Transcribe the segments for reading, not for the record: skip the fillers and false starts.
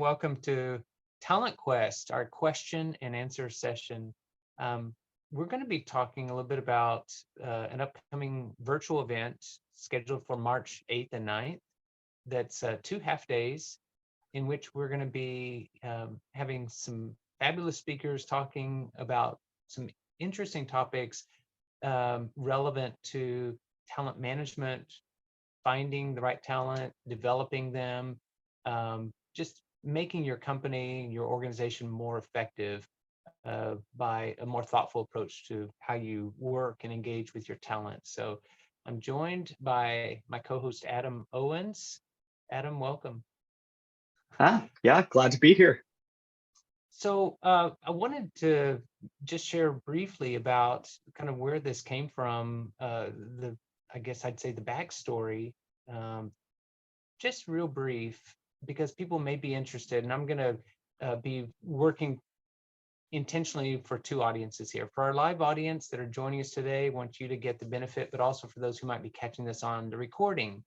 Welcome to Talent Quest, our question and answer session. Um, we're going to be talking a little bit about an upcoming virtual event scheduled for March 8th and 9th. That's 2 half days in which we're going to be having some fabulous speakers talking about some interesting topics relevant to talent management, finding the right talent, developing them, just making your company, your organization more effective by a more thoughtful approach to how you work and engage with your talent. So I'm joined by my co-host, Adam Owens. Adam, welcome. Yeah, glad to be here. So I wanted to just share briefly about kind of where this came from, I guess I'd say the backstory, just real brief, because people may be interested, and I'm going to be working intentionally for two audiences here. For our live audience that are joining us today, I want you to get the benefit, but also for those who might be catching this on the recording.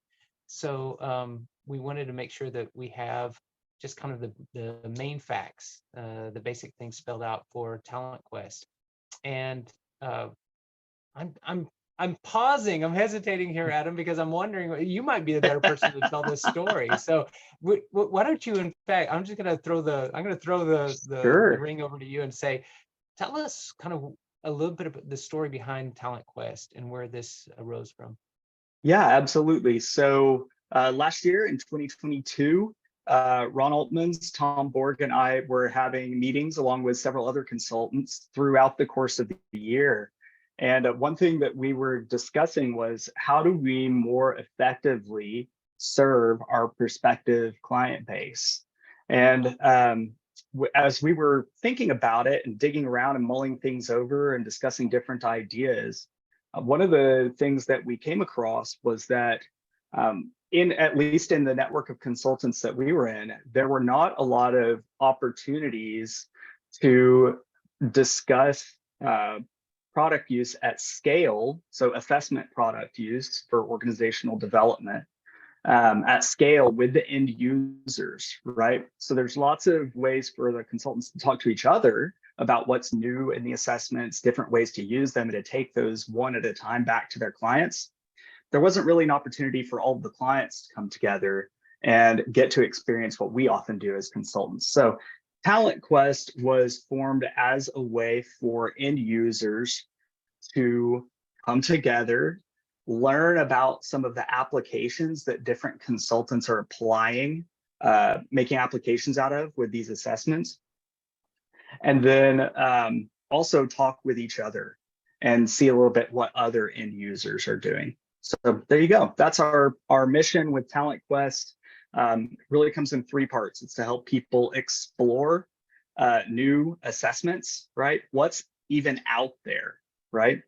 So we wanted to make sure that we have just kind of the main facts, the basic things spelled out for Talent Quest. And I'm pausing. I'm hesitating here, Adam, because I'm wondering, you might be the better person to tell this story. So why don't you, in fact, I'm going to throw the Sure. ring over to you and say, tell us kind of a little bit about the story behind Talent Quest and where this arose from. Yeah, absolutely. So last year in 2022, Ron Oltmanns, Tom Borg, and I were having meetings along with several other consultants throughout the course of the year. And one thing that we were discussing was how do we more effectively serve our prospective client base? And as we were thinking about it and digging around and mulling things over and discussing different ideas, one of the things that we came across was that at least in the network of consultants that we were in, there were not a lot of opportunities to discuss product use at scale, so assessment product use for organizational development at scale with the end users, right? So there's lots of ways for the consultants to talk to each other about what's new in the assessments, different ways to use them, and to take those one at a time back to their clients. There wasn't really an opportunity for all of the clients to come together and get to experience what we often do as consultants. So Talent Quest was formed as a way for end users to come together, learn about some of the applications that different consultants are applying, making applications out of with these assessments, and then also talk with each other and see a little bit what other end users are doing. So there you go. That's our mission with Talent Quest. Really comes in three parts. It's to help people explore new assessments, right? What's even out there, right?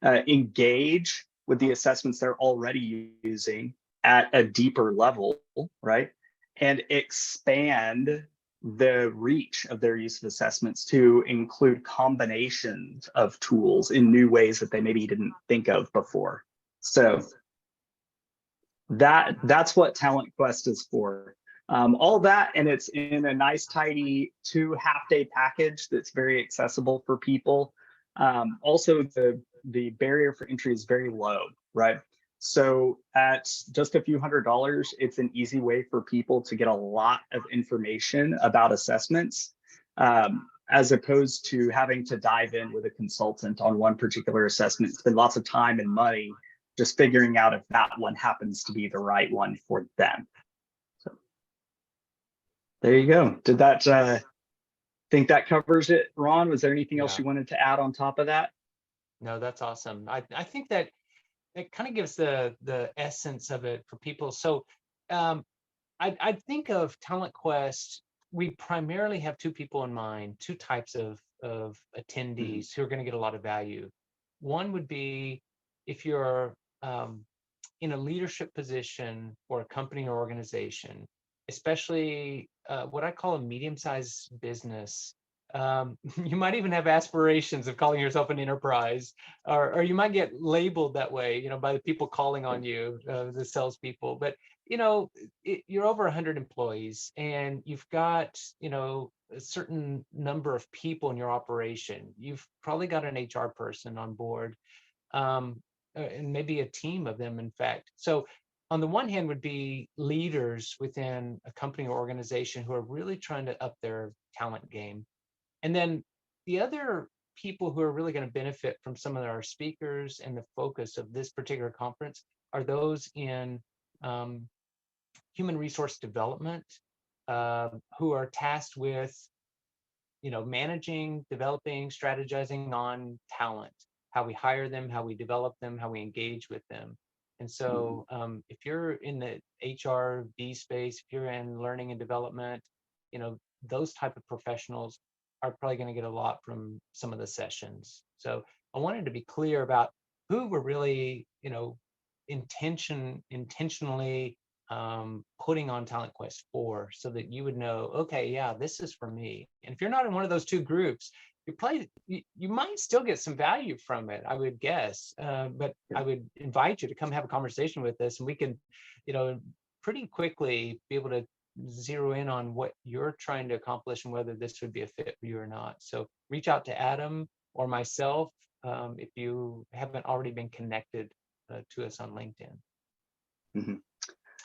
Engage with the assessments they're already using at a deeper level, right? And expand the reach of their use of assessments to include combinations of tools in new ways that they maybe didn't think of before. So that's what Talent Quest is for. All that, and it's in a nice, tidy 2 half-day package that's very accessible for people. Also, the barrier for entry is very low, right? So at just a few $100s, it's an easy way for people to get a lot of information about assessments, as opposed to having to dive in with a consultant on one particular assessment, spend lots of time and money just figuring out if that one happens to be the right one for them. So there you go. Did that think that covers it, Ron? Was there anything else you wanted to add on top of that? No, that's awesome. I think that it kind of gives the essence of it for people. So I think of Talent Quest, we primarily have two people in mind, two types of attendees who are going to get a lot of value. One would be if you're in a leadership position for a company or organization, especially what I call a medium-sized business. You might even have aspirations of calling yourself an enterprise, or you might get labeled that way, by the people calling on you, the salespeople. But you're over 100 employees, and you've got, a certain number of people in your operation. You've probably got an HR person on board, and maybe a team of them, in fact. So on the one hand would be leaders within a company or organization who are really trying to up their talent game. And then the other people who are really going to benefit from some of our speakers and the focus of this particular conference are those in um, human resource development, who are tasked with, managing, developing, strategizing on talent, how we hire them, how we develop them, how we engage with them. And Mhm. so if you're in the HRD space, if you're in learning and development, those type of professionals are probably going to get a lot from some of the sessions. So I wanted to be clear about who we're really, intentionally putting on Talent Quest for, so that you would know, okay, yeah, this is for me. And if you're not in one of those two groups, you might still get some value from it, I would guess. But Yeah. I would invite you to come have a conversation with us, and we can, pretty quickly be able to zero in on what you're trying to accomplish and whether this would be a fit for you or not. So reach out to Adam or myself if you haven't already been connected to us on LinkedIn. Mhm.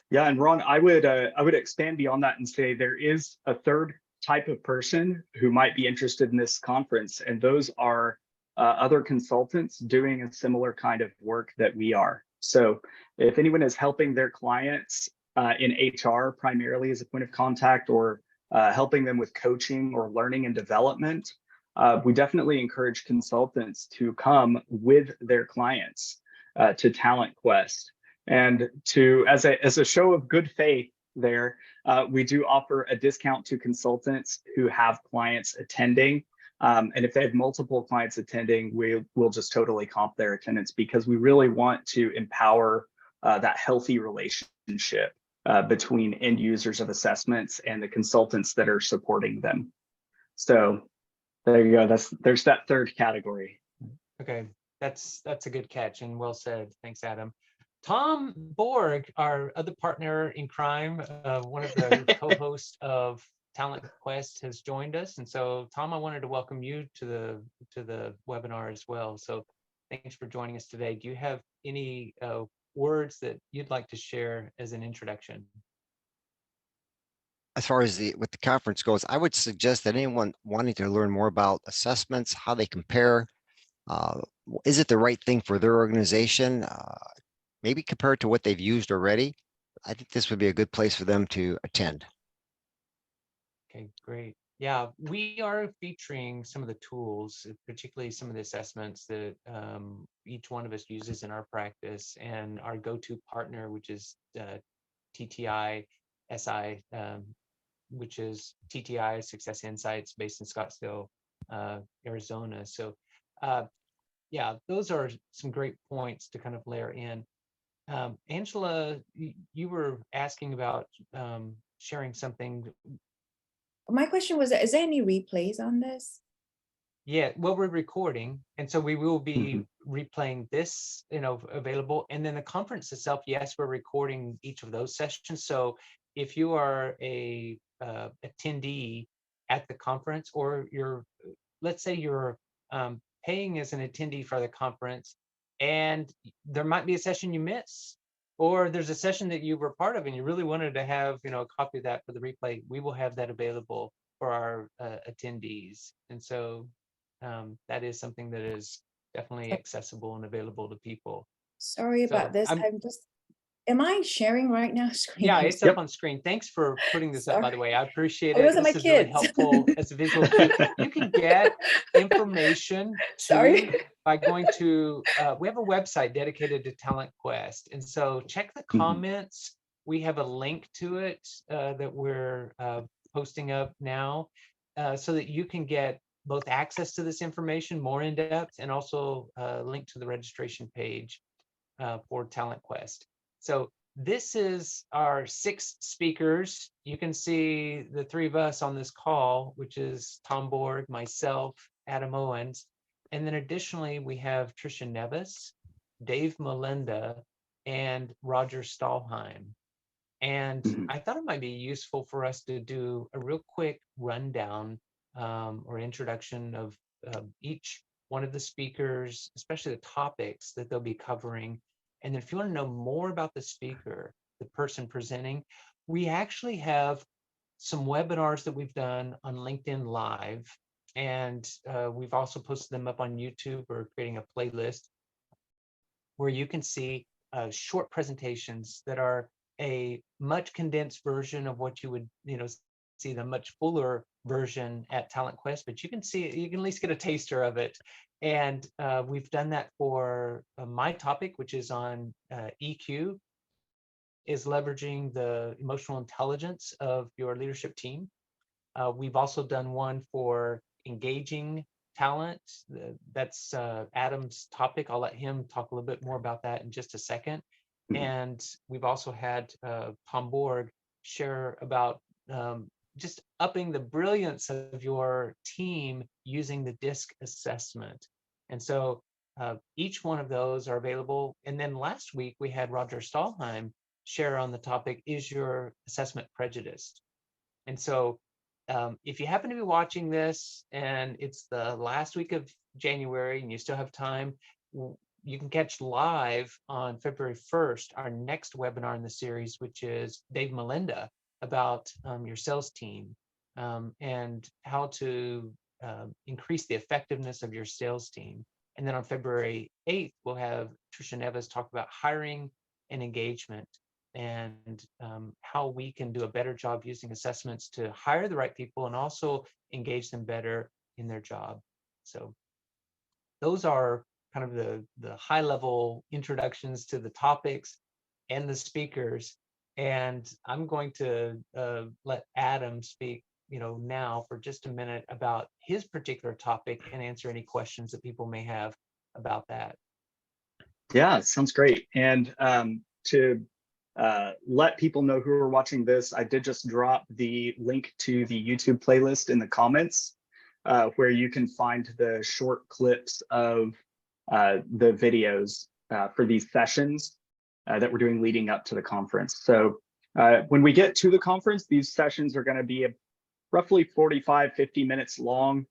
Yeah, and Ron, I would expand beyond that and say there is a third type of person who might be interested in this conference, and those are other consultants doing a similar kind of work that we are. So if anyone is helping their clients in HR primarily as a point of contact, or helping them with coaching or learning and development, we definitely encourage consultants to come with their clients to Talent Quest. And to as a show of good faith there, we do offer a discount to consultants who have clients attending. And if they have multiple clients attending, we'll just totally comp their attendance, because we really want to empower that healthy relationship between end users of assessments and the consultants that are supporting them. So there you go. There's that third category. Okay, that's a good catch and well said. Thanks, Adam. Tom Borg, our other partner in crime, one of the co-hosts of Talent Quest, has joined us. And so, Tom, I wanted to welcome you to the webinar as well. So thanks for joining us today. Do you have any words that you'd like to share as an introduction? As far as with the conference goes, I would suggest that anyone wanting to learn more about assessments, how they compare, is it the right thing for their organization? Maybe compare it to what they've used already. I think this would be a good place for them to attend. Okay, great. Yeah, we are featuring some of the tools, particularly some of the assessments that each one of us uses in our practice, and our go-to partner, which is TTI SI, which is TTI Success Insights, based in Scottsdale, Arizona. So yeah, those are some great points to kind of layer in. Angela, you were asking about sharing something. My question was, is there any replays on this? Yeah, well, we're recording, and so we will be Mhm. replaying this, available. And then the conference itself, yes, we're recording each of those sessions. So if you are a attendee at the conference, or let's say you're paying as an attendee for the conference, and there might be a session you miss, or there's a session that you were part of and you really wanted to have, a copy of that for the replay, we will have that available for our attendees. And so that is something that is definitely accessible and available to people. Sorry So about this. Am I sharing right now? Screen. yeah, I'm it's sorry. up on screen. Thanks for putting this up, by the way. I appreciate Oh, it. those are my This is really kids. helpful as a visual cue. You can get information Sorry. by going to, we have a website dedicated to Talent Quest. And so check the Mhm. comments. We have a link to it that we're posting up now, so that you can get both access to this information more in depth, and also a link to the registration page for Talent Quest. So this is our 6 speakers. You can see the 3 of us on this call, which is Tom Borg, myself, Adam Owens. And then additionally, we have Tricia Nevis, Dave Melinda, and Roger Stahlheim. And Mhm. I thought it might be useful for us to do a real quick rundown or introduction of each one of the speakers, especially the topics that they'll be covering. And then if you want to know more about the speaker, the person presenting, we actually have some webinars that we've done on LinkedIn Live. And we've also posted them up on YouTube or creating a playlist where you can see short presentations that are a much condensed version of what you would, see the much fuller version at Talent Quest, but you can at least get a taster of it. And we've done that for my topic, which is on EQ, is leveraging the emotional intelligence of your leadership team. We've also done one for engaging talent. That's Adam's topic. I'll let him talk a little bit more about that in just a second. Mhm. And we've also had Tom Borg share about just upping the brilliance of your team using the DISC assessment. And so each one of those are available. And then last week we had Roger Stahlheim share on the topic, is your assessment prejudiced? And so if you happen to be watching this and it's the last week of January and you still have time, you can catch live on February 1st, our next webinar in the series, which is Dave Melinda about your sales team and how to increase the effectiveness of your sales team. And then on February 8th, we'll have Tricia Neves talk about hiring and engagement and how we can do a better job using assessments to hire the right people and also engage them better in their job. So those are kind of the high level introductions to the topics and the speakers. And I'm going to let Adam speak, now for just a minute about his particular topic and answer any questions that people may have about that. Yeah, sounds great. And to let people know who are watching this, I did just drop the link to the YouTube playlist in the comments, where you can find the short clips of the videos for these sessions that we're doing leading up to the conference. So when we get to the conference, these sessions are going to be roughly 45, 50 minutes long,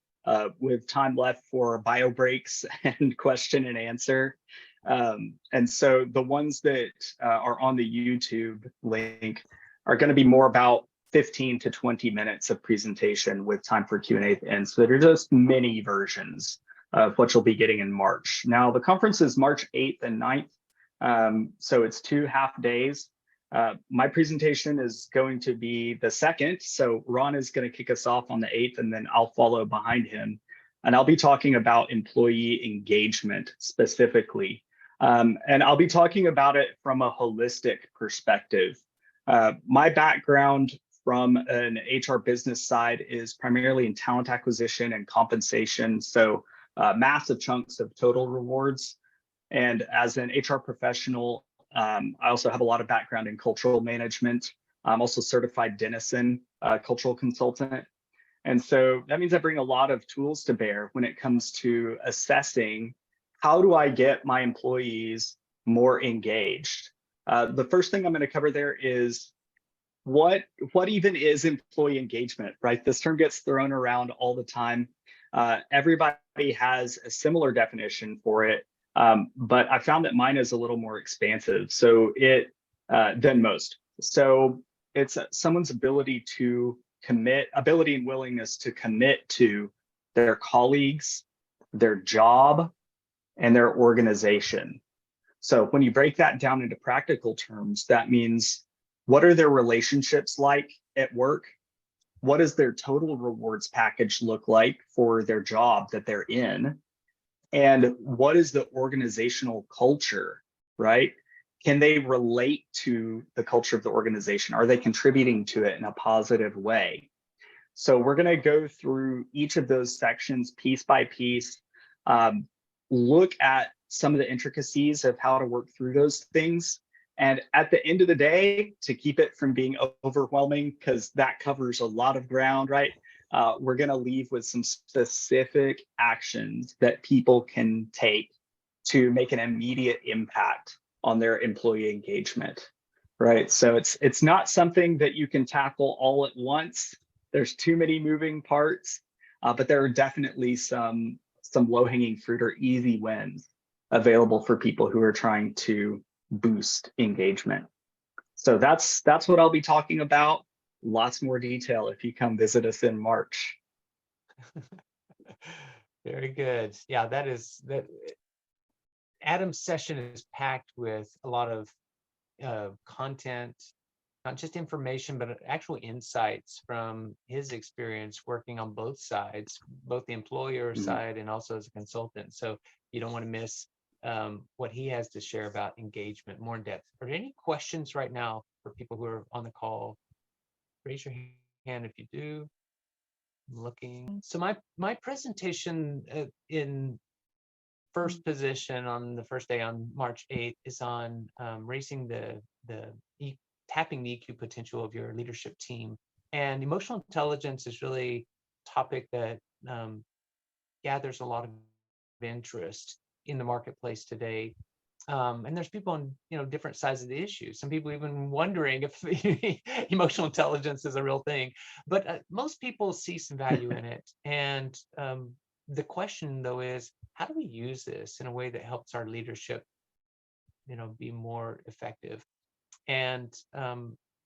with time left for bio breaks and question and answer. And so the ones that are on the YouTube link are going to be more about 15 to 20 minutes of presentation with time for Q&A at the end. So they're just mini versions of what you'll be getting in March. Now, the conference is March 8th and 9th. So it's 2 half days. My presentation is going to be the 2nd. So Ron is going to kick us off on the 8th, and then I'll follow behind him. And I'll be talking about employee engagement specifically. And I'll be talking about it from a holistic perspective. My background from an HR business side is primarily in talent acquisition and compensation. So massive chunks of total rewards. And as an HR professional, I also have a lot of background in cultural management. I'm also certified Denison cultural consultant. And so that means I bring a lot of tools to bear when it comes to assessing how do I get my employees more engaged. The first thing I'm going to cover there is what even is employee engagement, right? This term gets thrown around all the time. Everybody has a similar definition for it, but I found that mine is a little more expansive. So than most. So it's someone's ability and willingness to commit to their colleagues, their job, and their organization. So when you break that down into practical terms, that means what are their relationships like at work? What does their total rewards package look like for their job that they're in? And what is the organizational culture, right? Can they relate to the culture of the organization? Are they contributing to it in a positive way? So we're going to go through each of those sections piece by piece, look at some of the intricacies of how to work through those things. And at the end of the day, to keep it from being overwhelming, because that covers a lot of ground, right? We're going to leave with some specific actions that people can take to make an immediate impact on their employee engagement, Right. So it's not something that you can tackle all at once. There's too many moving parts, but there are definitely some low-hanging fruit or easy wins available for people who are trying to boost engagement. So that's what I'll be talking about. Lots more detail if you come visit us in March. Very good. Yeah, that. Adam's session is packed with a lot of content, not just information, but actual insights from his experience working on both sides, both the employer side and also as a consultant. So you don't want to miss what he has to share about engagement more in depth. Are there any questions right now for people who are on the call? Raise your hand if you do. I'm looking. So my presentation in first position on the first day on March 8th is on raising tapping the EQ potential of your leadership team. And emotional intelligence is really a topic that gathers a lot of interest in the marketplace today. And there's people on different sides of the issue. Some people even wondering if emotional intelligence is a real thing, but most people see some value in it. And the question though is, how do we use this in a way that helps our leadership, be more effective? And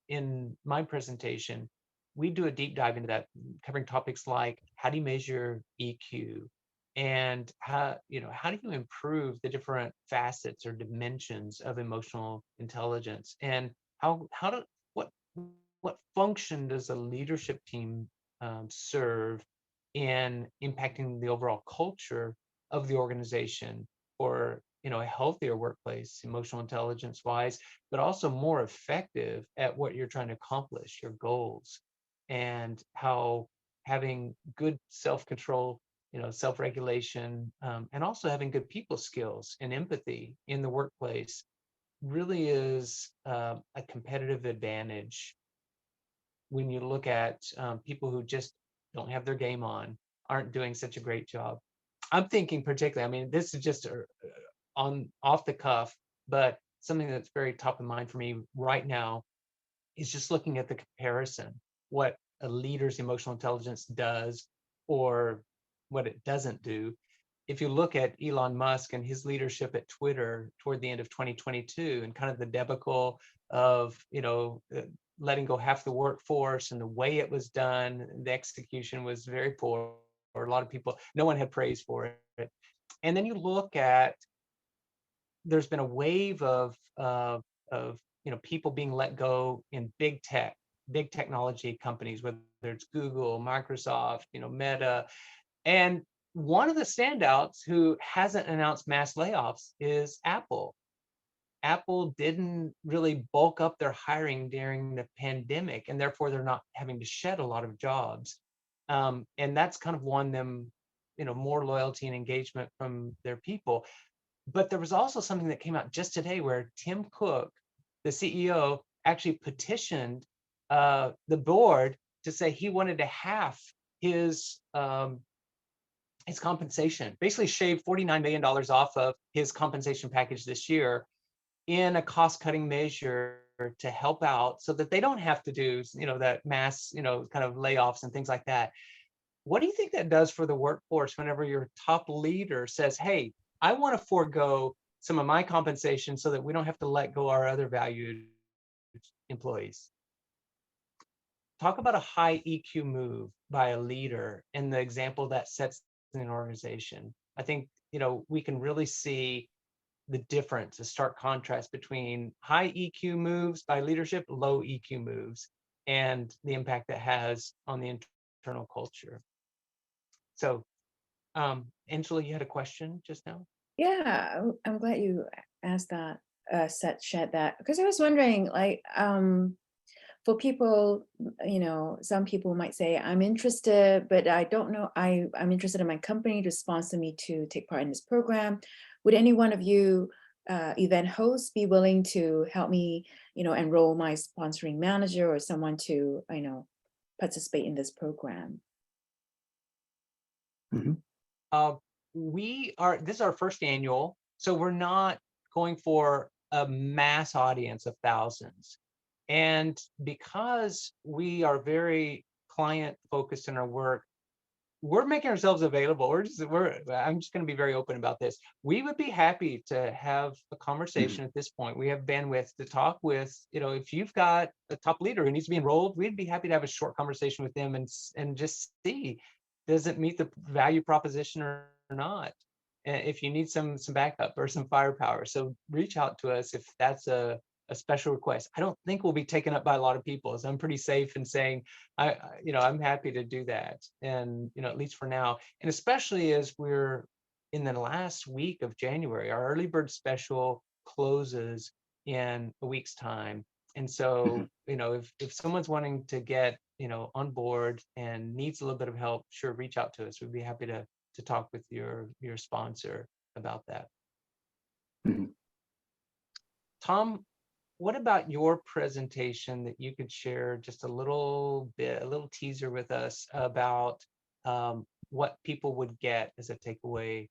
in my presentation, we do a deep dive into that, covering topics like how do you measure EQ, and how do you improve the different facets or dimensions of emotional intelligence, and what function does a leadership team serve in impacting the overall culture of the organization, or a healthier workplace emotional intelligence wise, but also more effective at what you're trying to accomplish, your goals, and how having good self-control, self-regulation, and also having good people skills and empathy in the workplace really is a competitive advantage when you look at people who just don't have their game on, aren't doing such a great job. I'm thinking particularly, I mean, this is just on off the cuff, but something that's very top of mind for me right now is just looking at the comparison, what a leader's emotional intelligence does or what it doesn't do. If you look at Elon Musk and his leadership at Twitter toward the end of 2022 and kind of the debacle of, letting go half the workforce and the way it was done, the execution was very poor. Or a lot of people, no one had praise for it. And then you look at, there's been a wave of people being let go in big technology companies, whether it's Google, Microsoft, Meta. And one of the standouts who hasn't announced mass layoffs is Apple. Apple didn't really bulk up their hiring during the pandemic, and therefore they're not having to shed a lot of jobs. And that's kind of won them, more loyalty and engagement from their people. But there was also something that came out just today where Tim Cook, the CEO, actually petitioned the board to say he wanted to half his compensation, basically shave $49 million off of his compensation package this year in a cost-cutting measure to help out so that they don't have to do, that mass, kind of layoffs and things like that. What do you think that does for the workforce whenever your top leader says, hey, I want to forego some of my compensation so that we don't have to let go our other valued employees? Talk about a high EQ move by a leader and the example that sets in an organization. I think, we can really see the difference, a stark contrast between high EQ moves by leadership, low EQ moves, and the impact that has on the internal culture. So, Angela, you had a question just now? Yeah, I'm glad you asked that, shared that, because I was wondering, like, for people, some people might say, I'm interested, but I don't know, I'm interested in my company to sponsor me to take part in this program. Would any one of you event hosts be willing to help me, enroll my sponsoring manager or someone to, participate in this program? This is our first annual, so we're not going for a mass audience of thousands. And because we are very client focused in our work, we're making ourselves available. I'm just going to be very open about this. We would be happy to have a conversation at this point. We have bandwidth to talk with, if you've got a top leader who needs to be enrolled, we'd be happy to have a short conversation with them and just see, does it meet the value proposition or not? And if you need some backup or some firepower, so reach out to us if that's a special request. I don't think we'll be taken up by a lot of people, so I'm pretty safe in saying I'm happy to do that. And at least for now, and especially as we're in the last week of January, our early bird special closes in a week's time. And so, if someone's wanting to get, on board and needs a little bit of help, sure, reach out to us. We'd be happy to talk with your sponsor about that. Mhm. Tom, what about your presentation that you could share just a little teaser with us about what people would get as a takeaway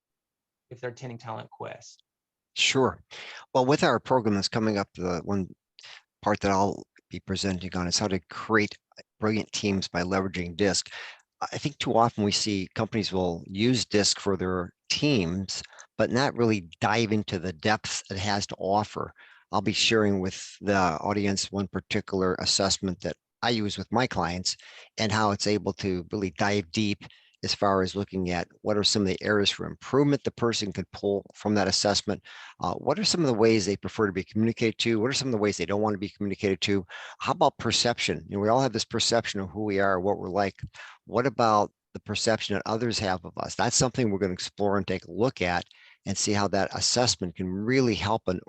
if they're attending Talent Quest? Sure. Well, with our program that's coming up, the one part that I'll be presenting on is how to create brilliant teams by leveraging DISC. I think too often we see companies will use DISC for their teams, but not really dive into the depth it has to offer. I'll be sharing with the audience one particular assessment that I use with my clients and how it's able to really dive deep as far as looking at what are some of the areas for improvement the person could pull from that assessment. What are some of the ways they prefer to be communicated to? What are some of the ways they don't want to be communicated to? How about perception? We all have this perception of who we are, what we're like. What about the perception that others have of us? That's something we're going to explore and take a look at and see how that assessment can really help an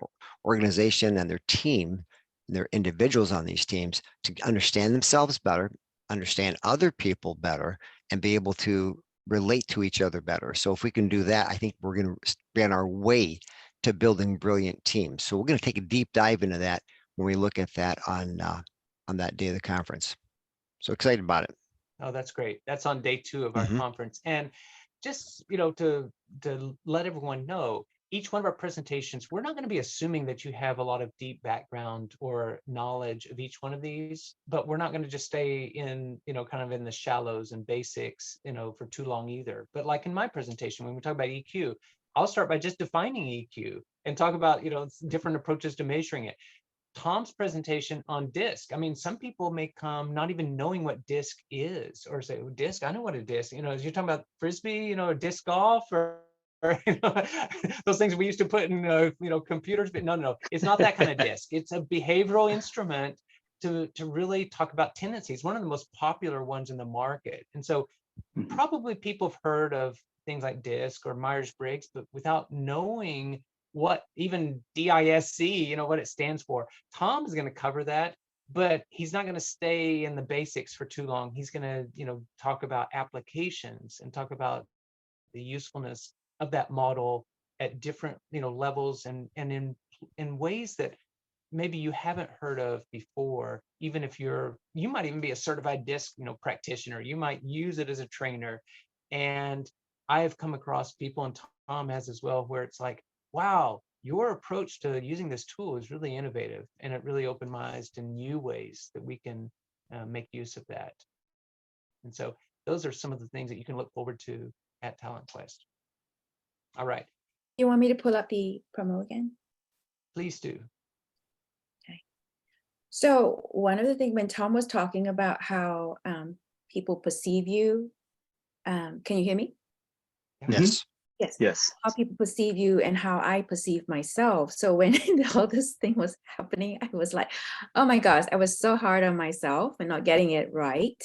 organization and their team, their individuals on these teams to understand themselves better, understand other people better, and be able to relate to each other better. So if we can do that, I think we're going to be on our way to building brilliant teams. So we're going to take a deep dive into that when we look at that on that day of the conference. So excited about it. Oh, that's great. That's on day 2 of our Mhm. conference. And just, to let everyone know, each one of our presentations, we're not going to be assuming that you have a lot of deep background or knowledge of each one of these, but we're not going to just stay in, kind of in the shallows and basics, for too long either. But like in my presentation, when we talk about EQ, I'll start by just defining EQ and talk about, different approaches to measuring it. Tom's presentation on DISC. I mean, some people may come not even knowing what DISC is, or say, oh, DISC, I know what a DISC, as you're talking about Frisbee, disc golf, or those things we used to put in, computers, but no, it's not that kind of DISC. It's a behavioral instrument to really talk about tendencies, one of the most popular ones in the market. And so probably people have heard of things like DISC or Myers-Briggs, but without knowing what even DISC, what it stands for. Tom is going to cover that, but he's not going to stay in the basics for too long. He's going to, talk about applications and talk about the usefulness of that model at different, levels and in ways that maybe you haven't heard of before. Even if you might even be a certified DISC, practitioner, you might use it as a trainer. And I have come across people, and Tom has as well, where it's like, wow, your approach to using this tool is really innovative, and it really opened my eyes to new ways that we can make use of that. And so those are some of the things that you can look forward to at Talent Quest. All right. You want me to pull up the promo again? Please do. Okay. So one of the things when Tom was talking about how people perceive you, can you hear me? Yes. Yes. Yes. How people perceive you and how I perceive myself. So when all this thing was happening, I was like, oh my gosh, I was so hard on myself and not getting it right.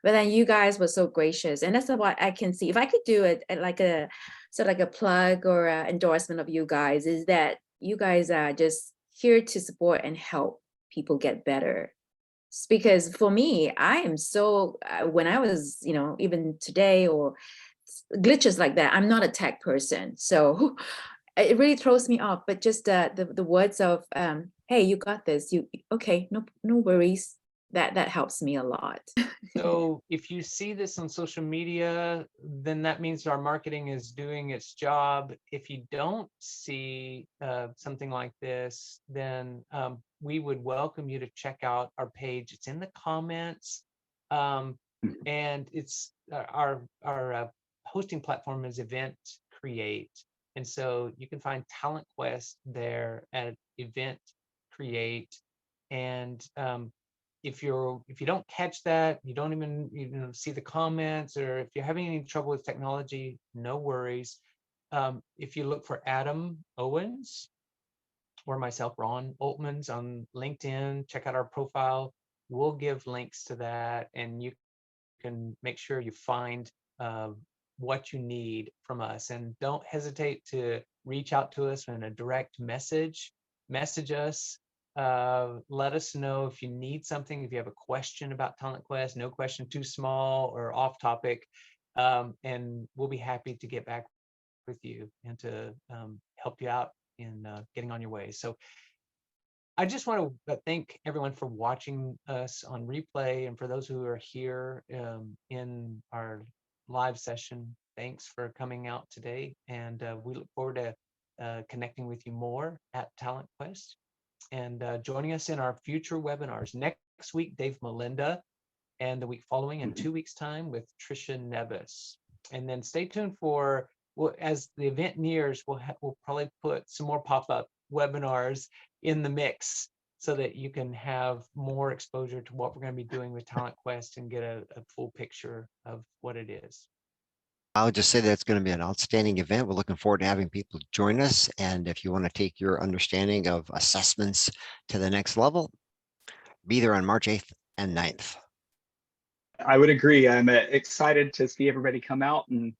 But then you guys were so gracious. And that's what I can see. If I could do it like a sort of like a plug or an endorsement of you guys, is that you guys are just here to support and help people get better. Because for me, I am so, when I was, even today or glitches like that, I'm not a tech person. So it really throws me off. But just the words of, hey, you got this. Okay, no worries. That helps me a lot. So if you see this on social media, then that means our marketing is doing its job. If you don't see something like this, then we would welcome you to check out our page. It's in the comments. And it's our hosting platform is Event Create. And so you can find Talent Quest there at Event Create. And if you don't catch that, you don't even see the comments, or if you're having any trouble with technology, no worries. If you look for Adam Owens or myself, Ron Oltmanns, on LinkedIn, check out our profile. We'll give links to that, and you can make sure you find what you need from us. And don't hesitate to reach out to us in a direct message us. Let us know if you need something, if you have a question about Talent Quest, no question too small or off topic, and we'll be happy to get back with you and to help you out in getting on your way. So I just want to thank everyone for watching us on replay, and for those who are here in our live session, thanks for coming out today, and we look forward to connecting with you more at Talent Quest, and joining us in our future webinars. Next week, Dave Melinda, and the week following in 2 weeks' time with Tricia Nevis. And then stay tuned for, well, as the event nears, we'll probably put some more pop-up webinars in the mix so that you can have more exposure to what we're going to be doing with Talent Quest and get a full picture of what it is. I'll just say that it's going to be an outstanding event. We're looking forward to having people join us. And if you want to take your understanding of assessments to the next level, be there on March 8th and 9th. I would agree. I'm excited to see everybody come out and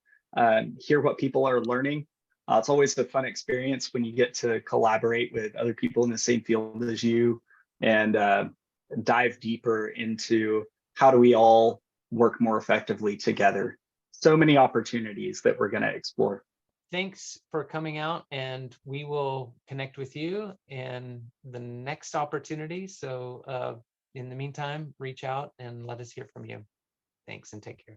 hear what people are learning. It's always a fun experience when you get to collaborate with other people in the same field as you and dive deeper into how do we all work more effectively together. So many opportunities that we're going to explore. Thanks for coming out, and we will connect with you in the next opportunity. So in the meantime, reach out and let us hear from you. Thanks, and take care.